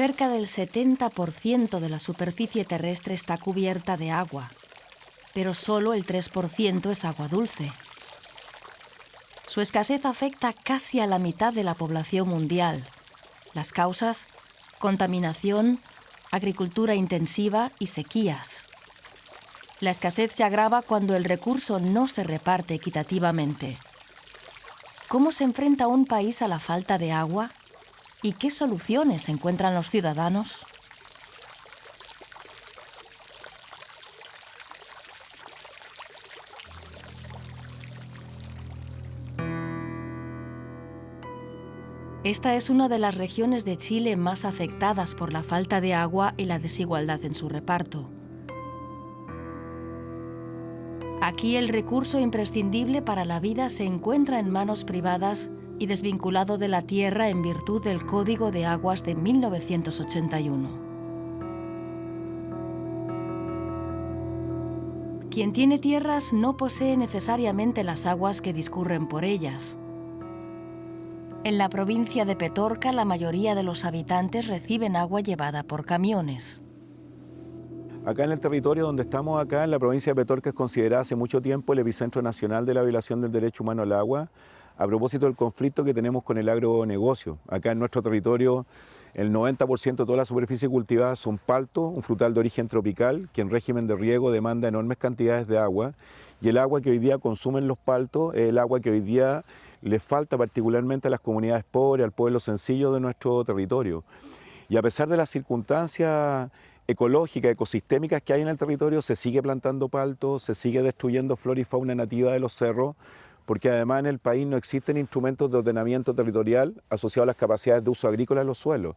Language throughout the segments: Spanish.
Cerca del 70% de la superficie terrestre está cubierta de agua, pero solo el 3% es agua dulce. Su escasez afecta casi a la mitad de la población mundial. Las causas: contaminación, agricultura intensiva y sequías. La escasez se agrava cuando el recurso no se reparte equitativamente. ¿Cómo se enfrenta un país a la falta de agua? ¿Y qué soluciones encuentran los ciudadanos? Esta es una de las regiones de Chile más afectadas por la falta de agua y la desigualdad en su reparto. Aquí el recurso imprescindible para la vida se encuentra en manos privadas y desvinculado de la tierra en virtud del Código de Aguas de 1981. Quien tiene tierras no posee necesariamente las aguas que discurren por ellas. En la provincia de Petorca, la mayoría de los habitantes reciben agua llevada por camiones. Acá en el territorio donde estamos acá, en la provincia de Petorca, es considerada hace mucho tiempo el epicentro nacional de la violación del derecho humano al agua, a propósito del conflicto que tenemos con el agronegocio. Acá en nuestro territorio, el 90% de toda la superficie cultivada son paltos, un frutal de origen tropical, que en régimen de riego demanda enormes cantidades de agua, y el agua que hoy día consumen los paltos es el agua que hoy día les falta particularmente a las comunidades pobres, al pueblo sencillo de nuestro territorio. Y a pesar de las circunstancias ecológicas, ecosistémicas que hay en el territorio, se sigue plantando paltos, se sigue destruyendo flora y fauna nativa de los cerros, porque además en el país no existen instrumentos de ordenamiento territorial asociados a las capacidades de uso agrícola de los suelos.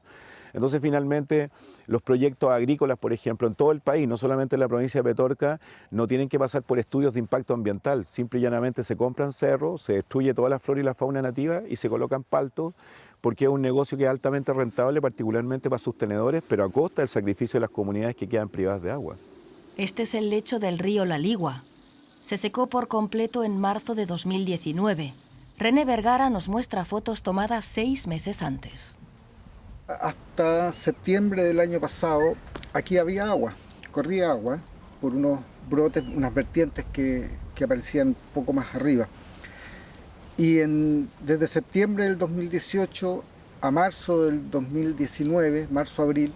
Entonces, finalmente, los proyectos agrícolas, por ejemplo, en todo el país, no solamente en la provincia de Petorca, no tienen que pasar por estudios de impacto ambiental. Simple y llanamente se compran cerros, se destruye toda la flora y la fauna nativa y se colocan paltos, porque es un negocio que es altamente rentable, particularmente para sus tenedores, pero a costa del sacrificio de las comunidades que quedan privadas de agua. Este es el lecho del río La Ligua. Se secó por completo en marzo de 2019. René Vergara nos muestra fotos tomadas 6 meses antes. Hasta septiembre del año pasado, aquí había agua, corría agua por unos brotes, unas vertientes que aparecían un poco más arriba. Y desde septiembre del 2018 a marzo del 2019, marzo-abril,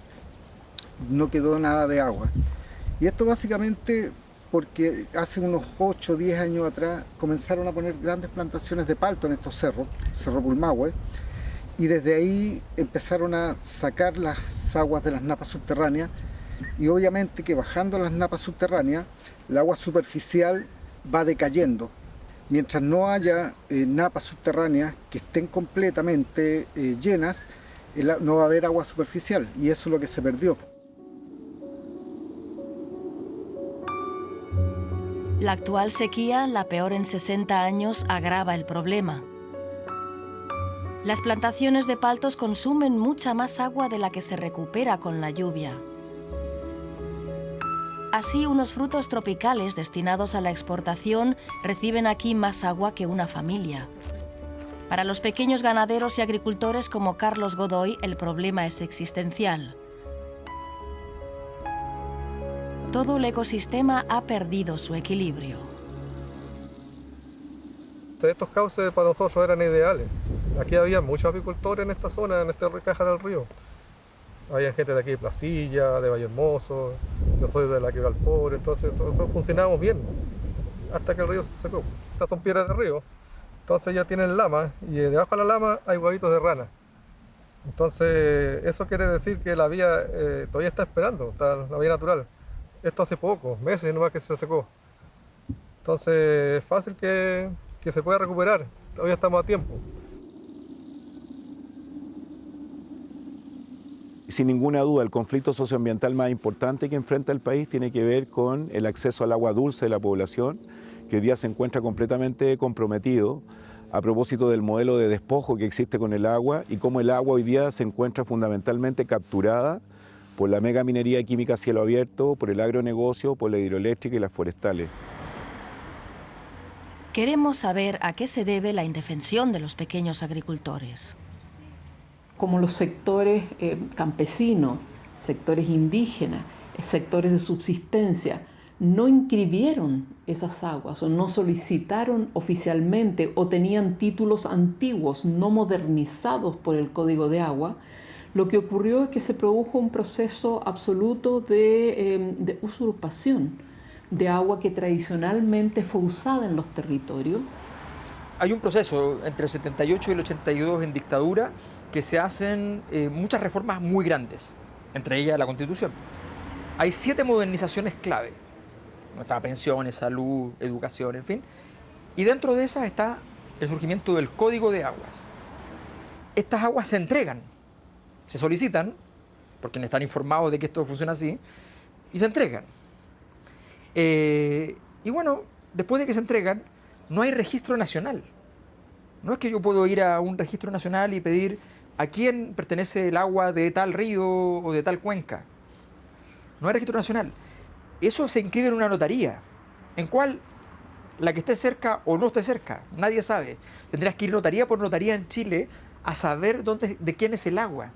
no quedó nada de agua. Y esto básicamente porque hace unos 8 o 10 años atrás comenzaron a poner grandes plantaciones de palto en estos cerros, Cerro Pulmahue, y desde ahí empezaron a sacar las aguas de las napas subterráneas, y obviamente que bajando las napas subterráneas, el agua superficial va decayendo. Mientras no haya napas subterráneas que estén completamente llenas, no va a haber agua superficial, y eso es lo que se perdió. La actual sequía, la peor en 60 años, agrava el problema. Las plantaciones de paltos consumen mucha más agua de la que se recupera con la lluvia. Así, unos frutos tropicales destinados a la exportación reciben aquí más agua que una familia. Para los pequeños ganaderos y agricultores como Carlos Godoy, el problema es existencial. Todo el ecosistema ha perdido su equilibrio. Estos cauces para nosotros eran ideales. Aquí había muchos apicultores en esta zona, en esta caja del río. Había gente de aquí de Placilla, de Valle Hermoso, yo soy de la Quebrada del Pobre, entonces todos funcionábamos bien, hasta que el río se secó. Estas son piedras de río, entonces ya tienen lama, y debajo de la lama hay huevitos de rana. Entonces eso quiere decir que la vía todavía está esperando, la vía natural. Esto hace poco, meses nomás que se secó. Entonces es fácil que se pueda recuperar, todavía estamos a tiempo. Sin ninguna duda, el conflicto socioambiental más importante que enfrenta el país tiene que ver con el acceso al agua dulce de la población, que hoy día se encuentra completamente comprometido a propósito del modelo de despojo que existe con el agua y cómo el agua hoy día se encuentra fundamentalmente capturada por la mega minería química a cielo abierto, por el agronegocio, por la hidroeléctrica y las forestales. Queremos saber a qué se debe la indefensión de los pequeños agricultores. como los sectores campesinos, sectores indígenas, sectores de subsistencia, no inscribieron esas aguas o no solicitaron oficialmente o tenían títulos antiguos no modernizados por el Código de Agua, lo que ocurrió es que se produjo un proceso absoluto de usurpación de agua que tradicionalmente fue usada en los territorios. Hay un proceso entre el 78 y el 82 en dictadura que se hacen muchas reformas muy grandes, entre ellas la Constitución. Hay 7 modernizaciones clave. Está pensiones, salud, educación, en fin. Y dentro de esas está el surgimiento del Código de Aguas. Estas aguas se entregan, se solicitan, por quienes están informados de que esto funciona así, y se entregan. Y bueno, después de que se entregan, no hay registro nacional. No es que yo puedo ir a un registro nacional y pedir a quién pertenece el agua de tal río o de tal cuenca. No hay registro nacional. Eso se inscribe en una notaría, en cual la que esté cerca o no esté cerca, nadie sabe. Tendrás que ir notaría por notaría en Chile a saber de quién es el agua.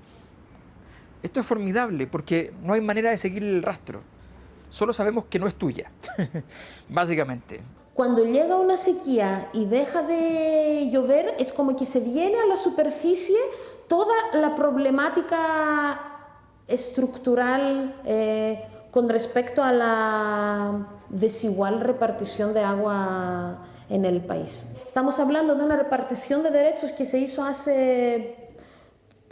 Esto es formidable porque no hay manera de seguir el rastro. Solo sabemos que no es tuya, básicamente. Cuando llega una sequía y deja de llover, es como que se viene a la superficie toda la problemática estructural con respecto a la desigual repartición de agua en el país. Estamos hablando de una repartición de derechos que se hizo hace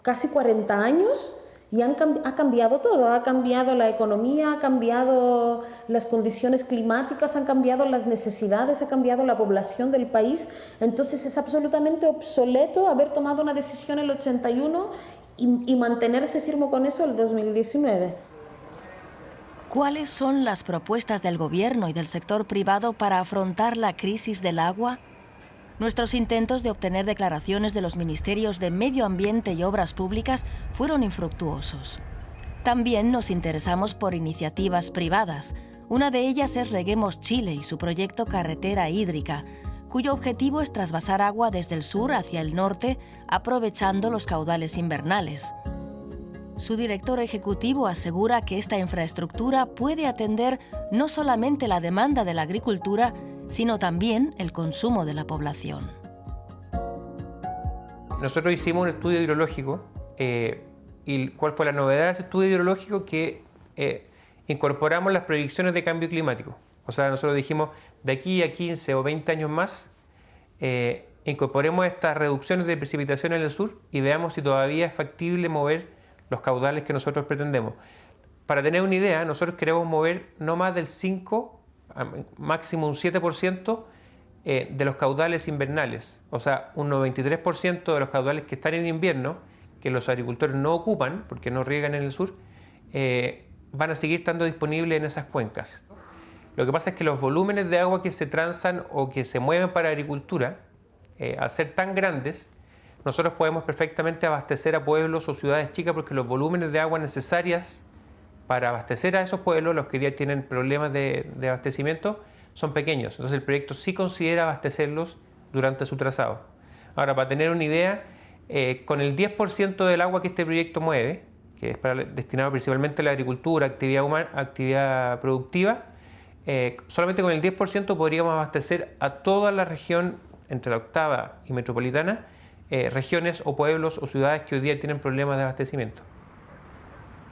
casi 40 años y ha cambiado todo. Ha cambiado la economía, ha cambiado las condiciones climáticas, han cambiado las necesidades, ha cambiado la población del país. Entonces es absolutamente obsoleto haber tomado una decisión en el 81 y mantenerse firme con eso el 2019. ¿Cuáles son las propuestas del gobierno y del sector privado para afrontar la crisis del agua? Nuestros intentos de obtener declaraciones de los ministerios de Medio Ambiente y Obras Públicas fueron infructuosos. También nos interesamos por iniciativas privadas. Una de ellas es Reguemos Chile y su proyecto Carretera Hídrica, cuyo objetivo es trasvasar agua desde el sur hacia el norte, aprovechando los caudales invernales. Su director ejecutivo asegura que esta infraestructura puede atender no solamente la demanda de la agricultura, sino también el consumo de la población. Nosotros hicimos un estudio hidrológico y ¿cuál fue la novedad de ese estudio hidrológico? Que incorporamos las proyecciones de cambio climático. O sea, nosotros dijimos, de aquí a 15 o 20 años más, incorporemos estas reducciones de precipitación en el sur y veamos si todavía es factible mover los caudales que nosotros pretendemos. Para tener una idea, nosotros queremos mover no más del 5, máximo un 7% de los caudales invernales. O sea, un 93% de los caudales que están en invierno, que los agricultores no ocupan, porque no riegan en el sur, van a seguir estando disponibles en esas cuencas. Lo que pasa es que los volúmenes de agua que se transan o que se mueven para agricultura, al ser tan grandes, nosotros podemos perfectamente abastecer a pueblos o ciudades chicas porque los volúmenes de agua necesarias para abastecer a esos pueblos, los que hoy día tienen problemas de abastecimiento, son pequeños. Entonces el proyecto sí considera abastecerlos durante su trazado. Ahora, para tener una idea, con el 10% del agua que este proyecto mueve, que es destinado principalmente a la agricultura, actividad productiva, solamente con el 10% podríamos abastecer a toda la región entre la octava y metropolitana, regiones o pueblos o ciudades que hoy día tienen problemas de abastecimiento.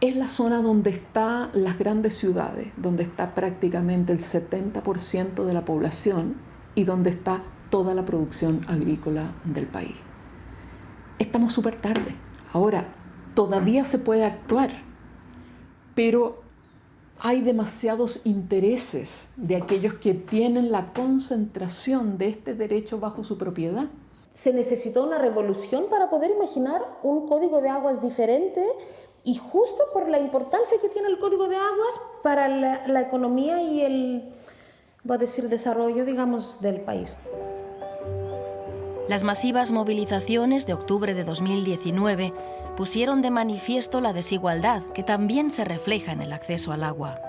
Es la zona donde están las grandes ciudades, donde está prácticamente el 70% de la población y donde está toda la producción agrícola del país. Estamos súper tarde. Ahora, todavía se puede actuar, pero hay demasiados intereses de aquellos que tienen la concentración de este derecho bajo su propiedad. Se necesitó una revolución para poder imaginar un código de aguas diferente y justo por la importancia que tiene el código de aguas para la economía y el, desarrollo, digamos, del país. Las masivas movilizaciones de octubre de 2019 pusieron de manifiesto la desigualdad que también se refleja en el acceso al agua.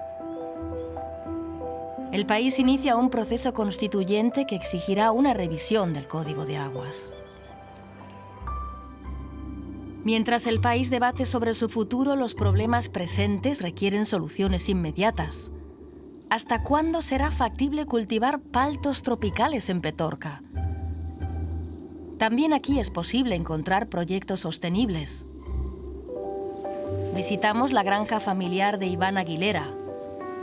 El país inicia un proceso constituyente que exigirá una revisión del Código de Aguas. Mientras el país debate sobre su futuro, los problemas presentes requieren soluciones inmediatas. ¿Hasta cuándo será factible cultivar paltos tropicales en Petorca? También aquí es posible encontrar proyectos sostenibles. Visitamos la granja familiar de Iván Aguilera.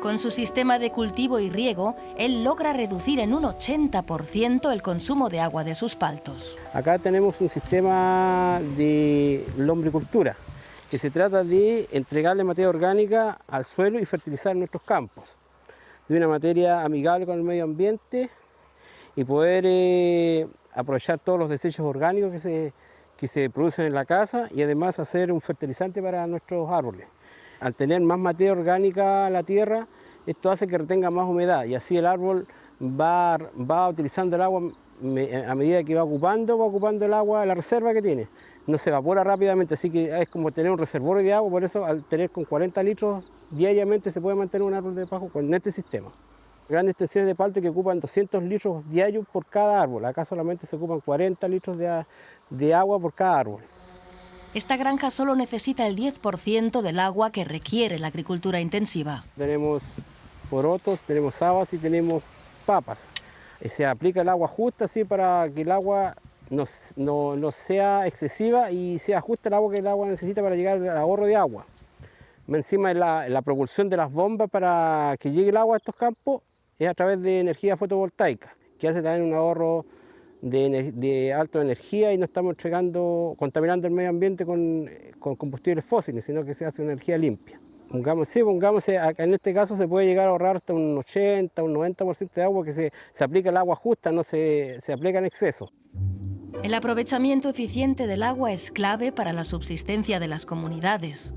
Con su sistema de cultivo y riego, él logra reducir en un 80% el consumo de agua de sus paltos. Acá tenemos un sistema de lombricultura, que se trata de entregarle materia orgánica al suelo y fertilizar nuestros campos, de una materia amigable con el medio ambiente y poder aprovechar todos los desechos orgánicos que se producen en la casa y además hacer un fertilizante para nuestros árboles. Al tener más materia orgánica en la tierra, esto hace que retenga más humedad y así el árbol va utilizando el agua a medida que va ocupando el agua, la reserva que tiene. No se evapora rápidamente, así que es como tener un reservorio de agua, por eso al tener con 40 litros diariamente se puede mantener un árbol de pajo con este sistema. Grandes extensiones de palto que ocupan 200 litros diarios por cada árbol. Acá solamente se ocupan 40 litros de agua por cada árbol. Esta granja solo necesita el 10% del agua que requiere la agricultura intensiva. Tenemos porotos, tenemos habas y tenemos papas. Se aplica el agua justa así para que el agua no sea excesiva y sea justa el agua que el agua necesita para llegar al ahorro de agua. Encima la propulsión de las bombas para que llegue el agua a estos campos es a través de energía fotovoltaica, que hace también un ahorro de alta energía y no estamos contaminando el medio ambiente con combustibles fósiles, sino que se hace una energía limpia. Pongamos, en este caso se puede llegar a ahorrar hasta un 80, un 90% de agua que se aplica el agua justa, no se aplica en exceso. El aprovechamiento eficiente del agua es clave para la subsistencia de las comunidades.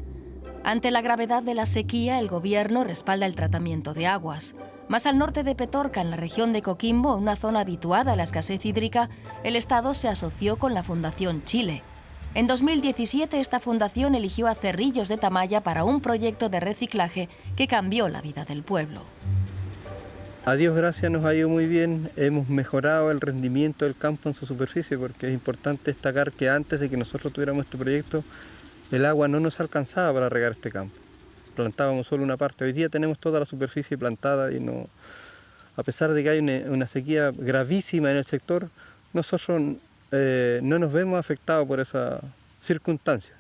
Ante la gravedad de la sequía, el gobierno respalda el tratamiento de aguas. Más al norte de Petorca, en la región de Coquimbo, una zona habituada a la escasez hídrica, el Estado se asoció con la Fundación Chile. En 2017, esta fundación eligió a Cerrillos de Tamaya para un proyecto de reciclaje que cambió la vida del pueblo. A Dios gracias nos ha ido muy bien, hemos mejorado el rendimiento del campo en su superficie, porque es importante destacar que antes de que nosotros tuviéramos este proyecto, el agua no nos alcanzaba para regar este campo. Plantábamos solo una parte. Hoy día tenemos toda la superficie plantada y no, a pesar de que hay una sequía gravísima en el sector, nosotros no nos vemos afectados por esa circunstancia.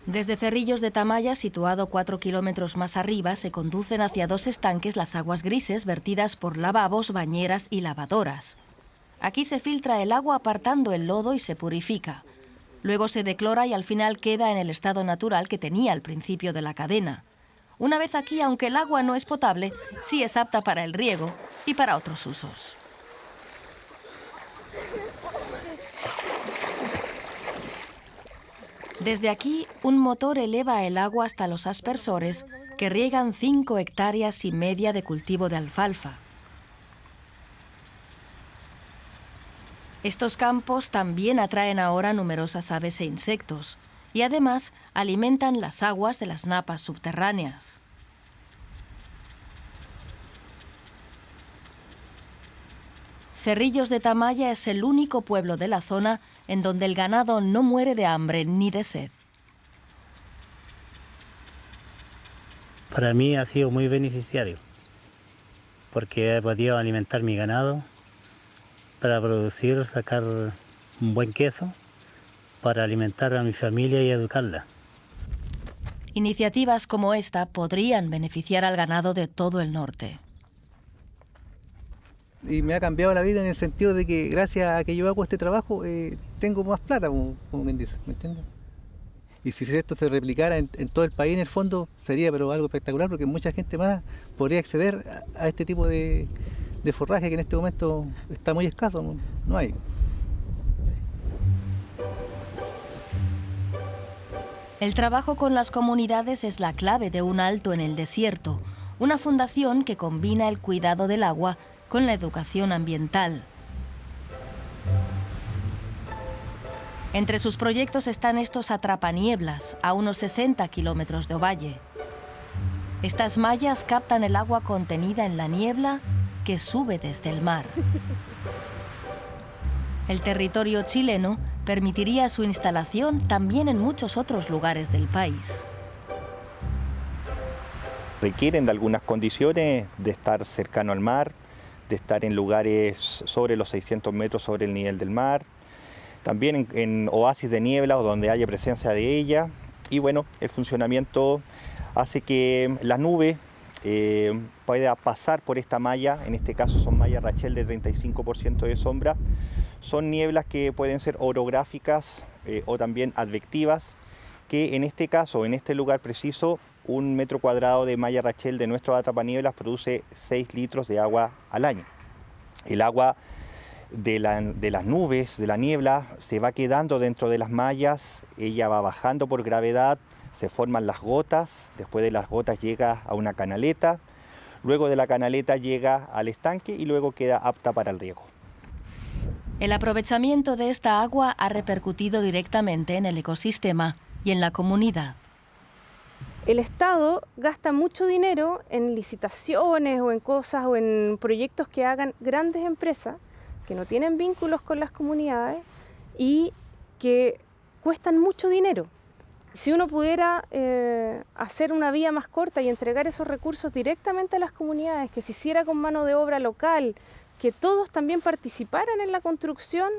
Desde Cerrillos de Tamaya, situado 4 kilómetros más arriba, se conducen hacia 2 estanques las aguas grises vertidas por lavabos, bañeras y lavadoras. Aquí se filtra el agua apartando el lodo y se purifica. Luego se declora y al final queda en el estado natural que tenía al principio de la cadena. Una vez aquí, aunque el agua no es potable, sí es apta para el riego y para otros usos. Desde aquí, un motor eleva el agua hasta los aspersores que riegan 5,5 hectáreas de cultivo de alfalfa. Estos campos también atraen ahora numerosas aves e insectos y además alimentan las aguas de las napas subterráneas. Cerrillos de Tamaya es el único pueblo de la zona en donde el ganado no muere de hambre ni de sed. Para mí ha sido muy beneficiario porque he podido alimentar mi ganado para producir, sacar un buen queso, para alimentar a mi familia y educarla. Iniciativas como esta podrían beneficiar al ganado de todo el norte. Y me ha cambiado la vida en el sentido de que gracias a que yo hago este trabajo tengo más plata, como quien dice, ¿me entiendes? Y si esto se replicara en todo el país, en el fondo, sería pero algo espectacular porque mucha gente más podría acceder a este tipo de forraje que en este momento está muy escaso, no hay. El trabajo con las comunidades es la clave de Un Alto en el Desierto, una fundación que combina el cuidado del agua con la educación ambiental. Entre sus proyectos están estos atrapanieblas, a unos 60 kilómetros de Ovalle. Estas mallas captan el agua contenida en la niebla que sube desde el mar. El territorio chileno permitiría su instalación también en muchos otros lugares del país. Requieren de algunas condiciones, de estar cercano al mar, de estar en lugares sobre los 600 metros sobre el nivel del mar, también en oasis de niebla o donde haya presencia de ella. Y bueno, el funcionamiento hace que la nube pueda pasar por esta malla, en este caso son mallas Rachel de 35% de sombra. Son nieblas que pueden ser orográficas o también advectivas, que en este caso, en este lugar preciso, 1 metro cuadrado de malla Rachel de nuestro atrapanieblas produce 6 litros de agua al año. El agua de las nubes, de la niebla, se va quedando dentro de las mallas, ella va bajando por gravedad, se forman las gotas, después de las gotas llega a una canaleta, luego de la canaleta llega al estanque y luego queda apta para el riego. El aprovechamiento de esta agua ha repercutido directamente en el ecosistema y en la comunidad. El Estado gasta mucho dinero en licitaciones o en cosas o en proyectos que hagan grandes empresas que no tienen vínculos con las comunidades y que cuestan mucho dinero. Si uno pudiera hacer una vía más corta y entregar esos recursos directamente a las comunidades, que se hiciera con mano de obra local, que todos también participaran en la construcción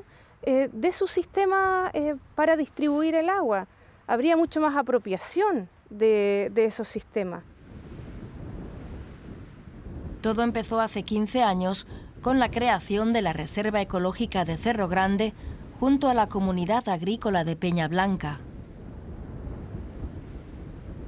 de su sistema para distribuir el agua, habría mucho más apropiación de esos sistemas. Todo empezó hace 15 años con la creación de la Reserva Ecológica de Cerro Grande junto a la comunidad agrícola de Peña Blanca.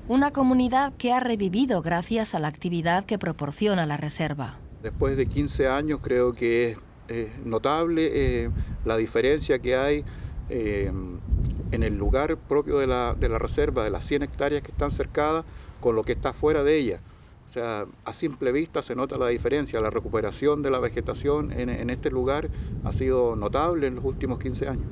Una comunidad que ha revivido gracias a la actividad que proporciona la reserva. Después de 15 años creo que es notable la diferencia que hay en el lugar propio de la reserva, de las 100 hectáreas que están cercadas, con lo que está fuera de ella. O sea, a simple vista se nota la diferencia. La recuperación de la vegetación en este lugar ha sido notable en los últimos 15 años.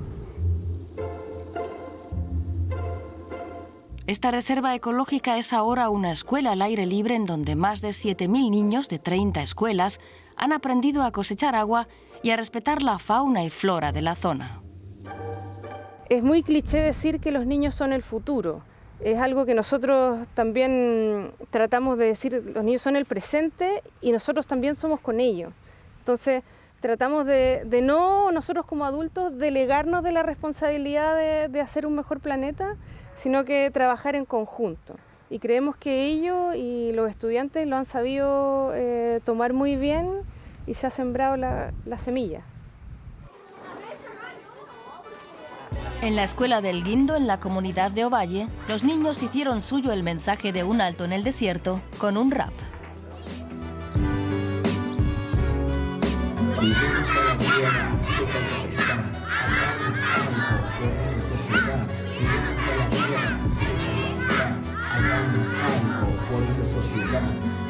Esta reserva ecológica es ahora una escuela al aire libre en donde más de 7.000 niños de 30 escuelas han aprendido a cosechar agua y a respetar la fauna y flora de la zona. Es muy cliché decir que los niños son el futuro. Es algo que nosotros también tratamos de decir, los niños son el presente y nosotros también somos con ellos. Entonces tratamos de no nosotros como adultos delegarnos de la responsabilidad de hacer un mejor planeta, sino que trabajar en conjunto. Y creemos que ellos y los estudiantes lo han sabido tomar muy bien y se ha sembrado la semilla. En la escuela del Guindo, en la comunidad de Ovalle, los niños hicieron suyo el mensaje de un alto en el desierto con un rap. Cuidemos a la tierra, seca ya está, hagamos algo por nuestra sociedad. Cuidemos a la tierra, seca ya está, hagamos algo por nuestra sociedad.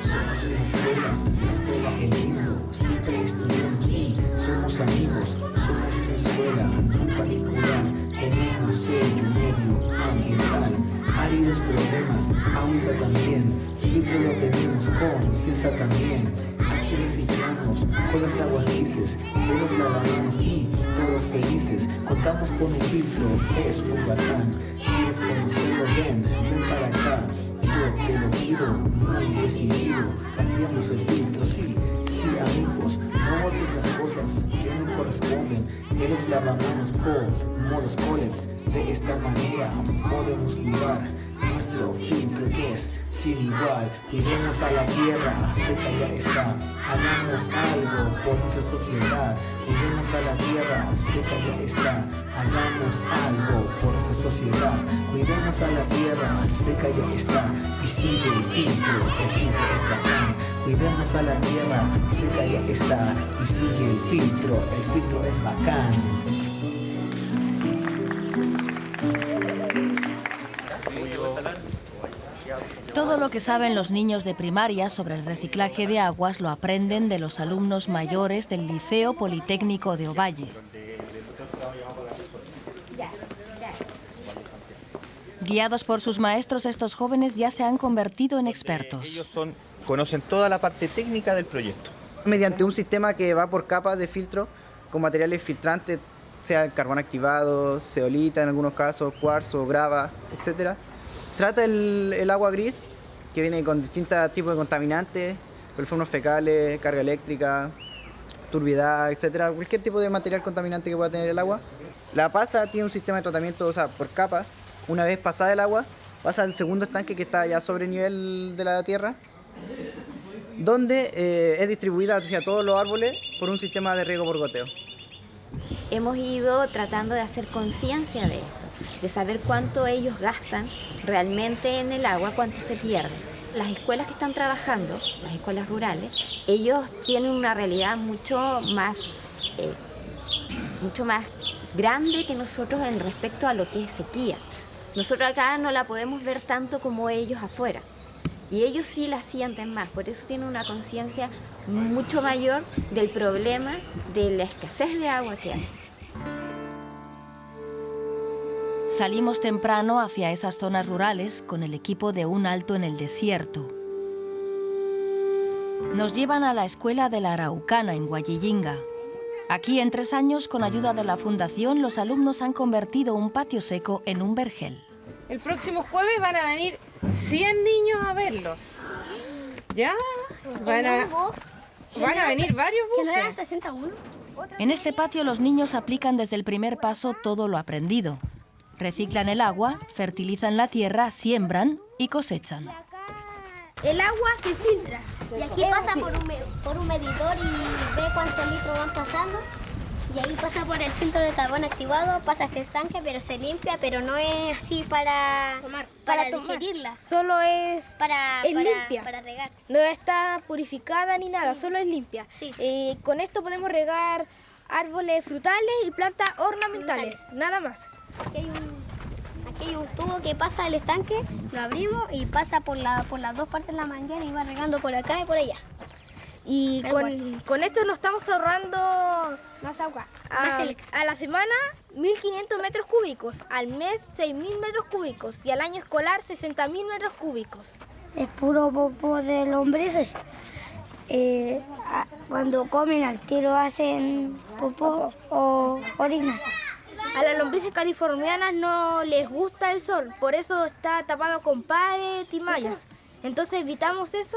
Somos una escuela, la escuela El Guindo, siempre estudiamos y somos amigos. Somos una escuela muy particular, tenemos sello medioambiental. Áridos problemas, agua también, filtro lo tenemos, conciencia también. Aquí reciclamos con las aguas grises de los lavamanos y todos felices. Contamos con un filtro, es muy bacán. ¿Quieres conocerlo? Ven para acá. Yo te lo pido, muy decidido. Cambiamos el filtro, sí, amigos. No botes las cosas que no corresponden en los lavamanos con modos collets. De esta manera podemos cuidar nuestro filtro que es sin igual. Cuidemos a la tierra, seca ya está, hagamos algo por nuestra sociedad. Cuidemos a la tierra, seca ya está, hagamos algo por nuestra sociedad. Cuidemos a la tierra, seca ya está, y sigue el filtro es bacán. Cuidemos a la tierra, seca ya está, y sigue el filtro es bacán. Todo lo que saben los niños de primaria sobre el reciclaje de aguas lo aprenden de los alumnos mayores del Liceo Politécnico de Ovalle. Guiados por sus maestros, estos jóvenes ya se han convertido en expertos. Ellos conocen toda la parte técnica del proyecto. Mediante un sistema que va por capas de filtro con materiales filtrantes sea el carbón activado, zeolita en algunos casos, cuarzo, grava, etc. Trata el agua gris, que viene con distintos tipos de contaminantes, coliformes fecales, carga eléctrica, turbiedad, etc. Cualquier tipo de material contaminante que pueda tener el agua. La pasa tiene un sistema de tratamiento, o sea, por capa. Una vez pasada el agua, pasa al segundo estanque que está ya sobre el nivel de la tierra, donde es distribuida hacia todos los árboles por un sistema de riego por goteo. Hemos ido tratando de hacer conciencia de esto, de saber cuánto ellos gastan realmente en el agua, cuánto se pierde. Las escuelas que están trabajando, las escuelas rurales, ellos tienen una realidad mucho más grande que nosotros en respecto a lo que es sequía. Nosotros acá no la podemos ver tanto como ellos afuera. Y ellos sí la sienten más, por eso tienen una conciencia mucho mayor del problema de la escasez de agua que hay. Salimos temprano hacia esas zonas rurales con el equipo de Un Alto en el Desierto. Nos llevan a la escuela de la Araucana en Guayillinga. Aquí, en 3 años, con ayuda de la Fundación, los alumnos han convertido un patio seco en un vergel. El próximo jueves van a venir 100 niños a verlos. ¿Ya? Van a venir varios buses. En este patio los niños aplican desde el primer paso todo lo aprendido. Reciclan el agua, fertilizan la tierra, siembran y cosechan. El agua se filtra. Y aquí pasa por un medidor y ve cuántos litros van pasando. Y ahí pasa por el filtro de carbón activado, pasa este estanque, pero se limpia, pero no es así para digerirla. Solo es limpia. Para regar. No está purificada ni nada, solo es limpia. Sí. Con esto podemos regar árboles frutales y plantas ornamentales, nada más. Aquí hay un tubo que pasa del estanque, lo abrimos y pasa por las dos partes de la manguera y va regando por acá y por allá. Y con esto nos estamos ahorrando más agua. A la semana 1.500 metros cúbicos, al mes 6.000 metros cúbicos y al año escolar 60.000 metros cúbicos. Es puro popó de lombrices. Cuando comen al tiro hacen popó o orina. A las lombrices californianas no les gusta el sol, por eso está tapado con pared y mallas. Entonces evitamos eso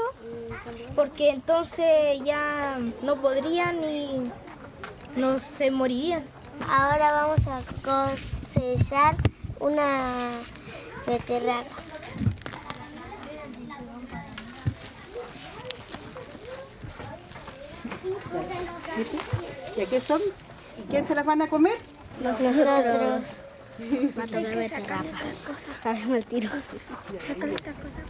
porque entonces ya no podrían y no se morirían. Ahora vamos a cosechar una beterraga. ¿Y qué son? ¿Quién se las van a comer? Nosotros. Matar la beterraga. Sabemos el tiro. Sácale esta cosa.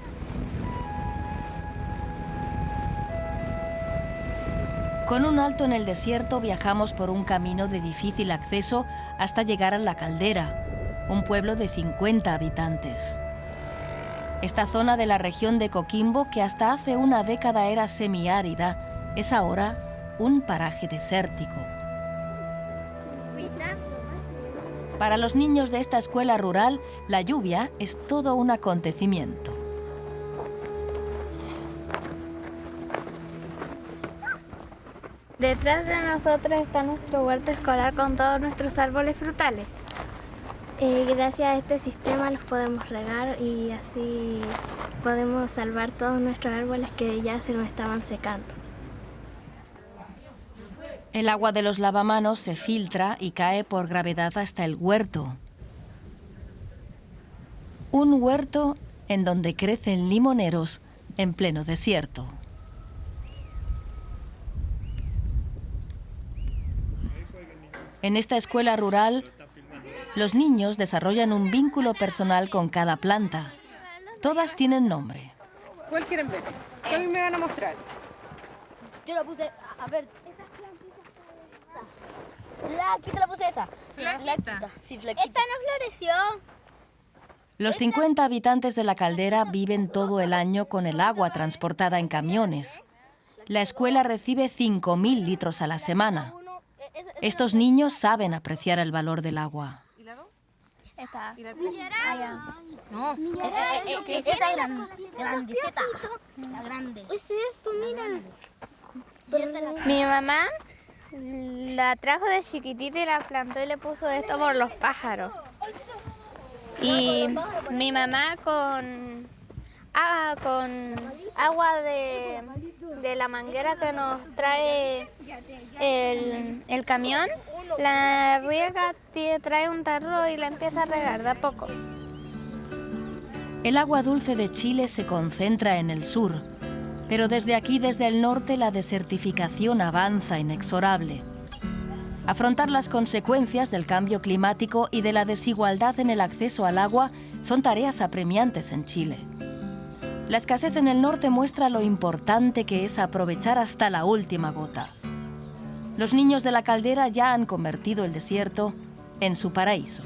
Con Un Alto en el Desierto viajamos por un camino de difícil acceso hasta llegar a La Caldera, un pueblo de 50 habitantes. Esta zona de la región de Coquimbo, que hasta hace una década era semiárida, es ahora un paraje desértico. Para los niños de esta escuela rural, la lluvia es todo un acontecimiento. Detrás de nosotros está nuestro huerto escolar con todos nuestros árboles frutales. Gracias a este sistema los podemos regar y así podemos salvar todos nuestros árboles que ya se nos estaban secando. El agua de los lavamanos se filtra y cae por gravedad hasta el huerto. Un huerto en donde crecen limoneros en pleno desierto. En esta escuela rural, los niños desarrollan un vínculo personal con cada planta. Todas tienen nombre. ¿Cuál quieren ver? ¿Qué a mí me van a mostrar? Yo la puse, a ver, esas plantitas. Aquí te la puse esa. Flaquita. Sí, flaquita. Esta no floreció. Los 50 habitantes de La Caldera viven todo el año con el agua transportada en camiones. La escuela recibe 5.000 litros a la semana. Estos niños saben apreciar el valor del agua. ¿Y la dos? Esta. ¿Y la tres? No, esa grandecita. La grande. Es esto, mira. Mi mamá La trajo de chiquitita y la plantó y le puso esto por los pájaros. Y mi mamá con agua de la manguera que nos trae el camión, la riega, trae un tarro y la empieza a regar de a poco. El agua dulce de Chile se concentra en el sur, pero desde aquí, desde el norte, la desertificación avanza inexorable. Afrontar las consecuencias del cambio climático y de la desigualdad en el acceso al agua son tareas apremiantes en Chile. La escasez en el norte muestra lo importante que es aprovechar hasta la última gota. Los niños de la caldera ya han convertido el desierto en su paraíso.